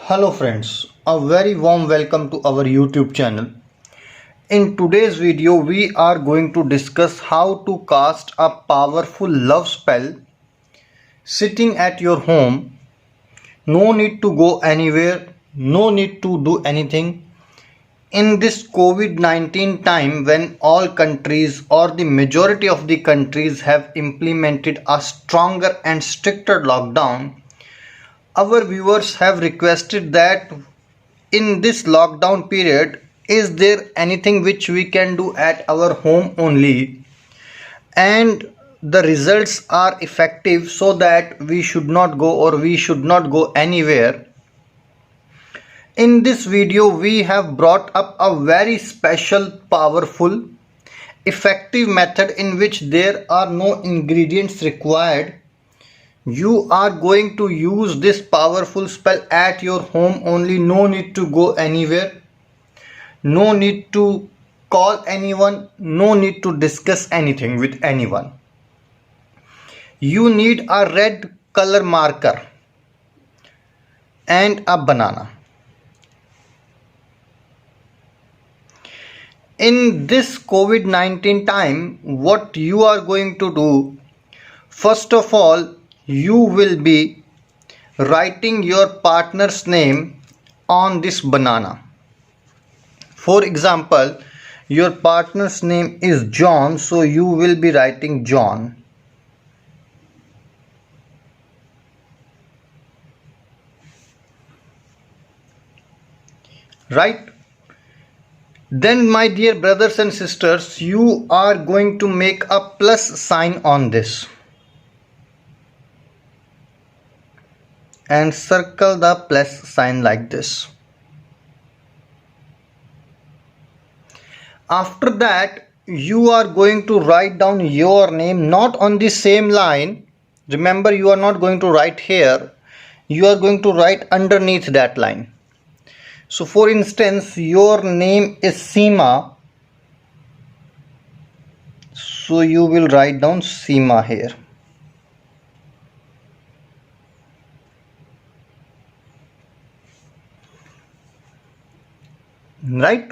Hello friends, a very warm welcome to our YouTube channel. In today's video we are going to discuss how to cast a powerful love spell sitting at your home. No need to go anywhere, no need to do anything. In this COVID-19 time when all countries or the majority of the countries have implemented a stronger and stricter lockdown, our viewers have requested that in this lockdown period, is there anything which we can do at our home only and the results are effective so that we should not go or we should not go anywhere. In this video we have brought up a very special, powerful, effective method in which there are no ingredients required. You are going to use this powerful spell at your home only. No need to go anywhere, no need to call anyone, no need to discuss anything with anyone. You need a red color marker and a banana. In this COVID-19 time, what you are going to do, first of all, you will be writing your partner's name on this banana. For example, your partner's name is John, so you will be writing John. Right? Then, my dear brothers and sisters, you are going to make a plus sign on this and circle the plus sign like this. After that, you are going to write down your name not on the same line. Remember, you are not going to write here, you are going to write underneath that line. So for instance, your name is Seema, so you will write down Seema here. Right?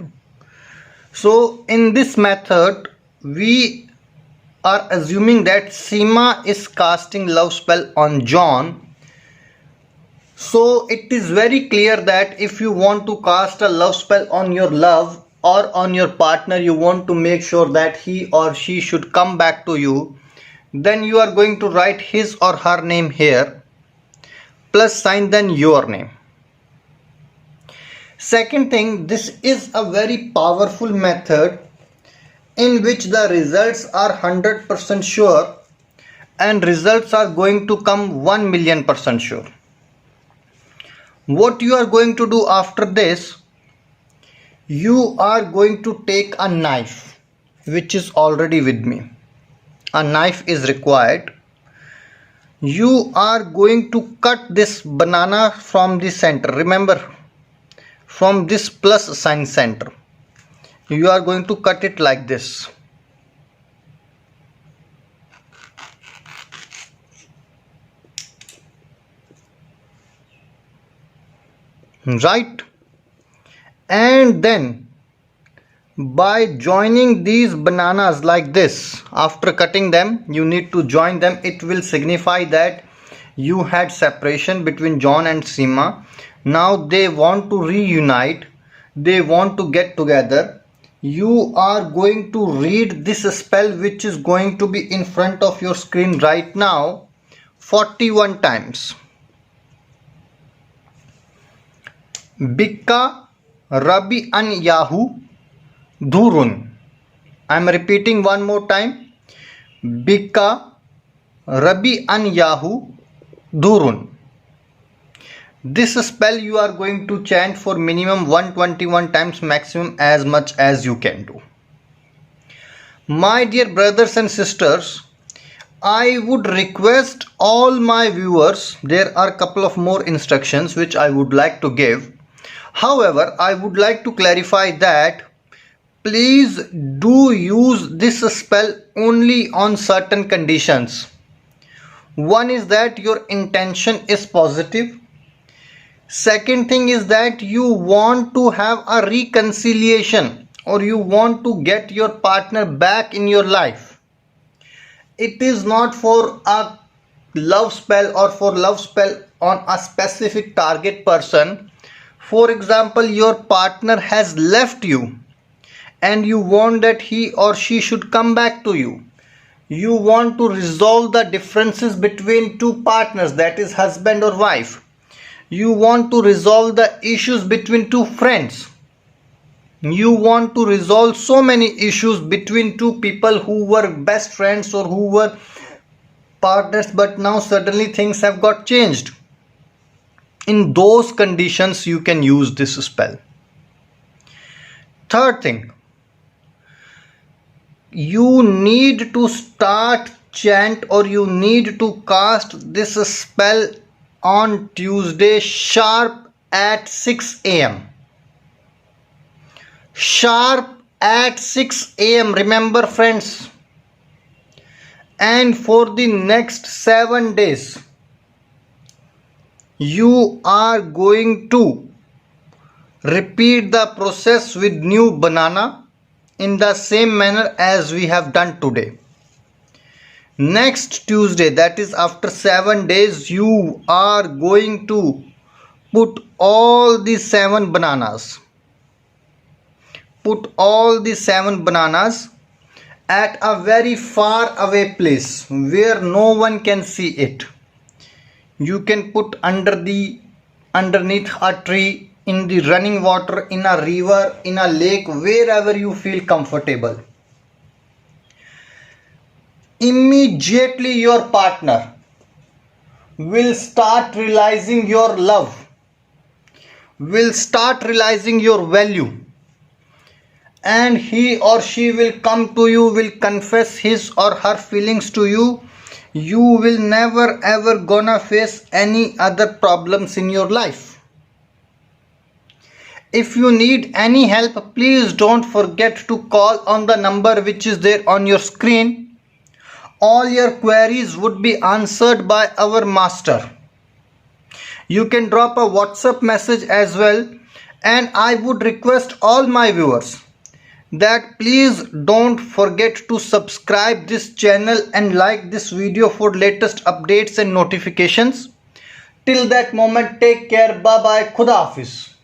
So in this method we are assuming that Seema is casting love spell on John. So it is very clear that if you want to cast a love spell on your love or on your partner, you want to make sure that he or she should come back to you, then you are going to write his or her name here, plus sign, then your name. Second thing, this is a very powerful method in which the results are 100% sure and results are going to come 1,000,000% sure. What you are going to do after this, you are going to take a knife which is already with me. A knife is required. You are going to cut this banana from the center. Remember, from this plus sign center, you are going to cut it like this. Right? And then by joining these bananas like this, after cutting them, you need to join them. It will signify that you had separation between John and Seema. Now they want to reunite, they want to get together. You are going to read this spell which is going to be in front of your screen right now 41 times. Bika Rabi an Yahu Dhurun. I am repeating one more time. Bika Rabi an Yahu Dhurun. This spell you are going to chant for minimum 121 times, maximum as much as you can do. My dear brothers and sisters, I would request all my viewers, there are a couple of more instructions which I would like to give. However, I would like to clarify that please do use this spell only on certain conditions. One is that your intention is positive. Second thing is that you want to have a reconciliation, or you want to get your partner back in your life. It is not for a love spell or for love spell on a specific target person. For example, your partner has left you and you want that he or she should come back to you. You want to resolve the differences between two partners, that is husband or wife. You want to resolve the issues between two friends. You want to resolve so many issues between two people who were best friends or who were partners, but now suddenly things have got changed. In those conditions, you can use this spell. Third thing, you need to start chant, or you need to cast this spell on Tuesday sharp at 6 a.m. Sharp at 6 a.m. Remember, friends. And for the next 7 days, you are going to repeat the process with new banana in the same manner as we have done today. Next Tuesday, that is after 7 days, you are going to put all the 7 bananas. Put all the 7 bananas at a very far away place where no one can see it. You can put underneath a tree, in the running water, in a river, in a lake, wherever you feel comfortable. Immediately your partner will start realizing your love, will start realizing your value, and he or she will come to you, will confess his or her feelings to you. You will never ever gonna face any other problems in your life. If you need any help, please don't forget to call on the number which is there on your screen. All your queries would be answered by our master. You can drop a WhatsApp message as well, and I would request all my viewers that please don't forget to subscribe this channel and like this video for latest updates and notifications. Till that moment, take care. Bye bye. Khuda Hafiz.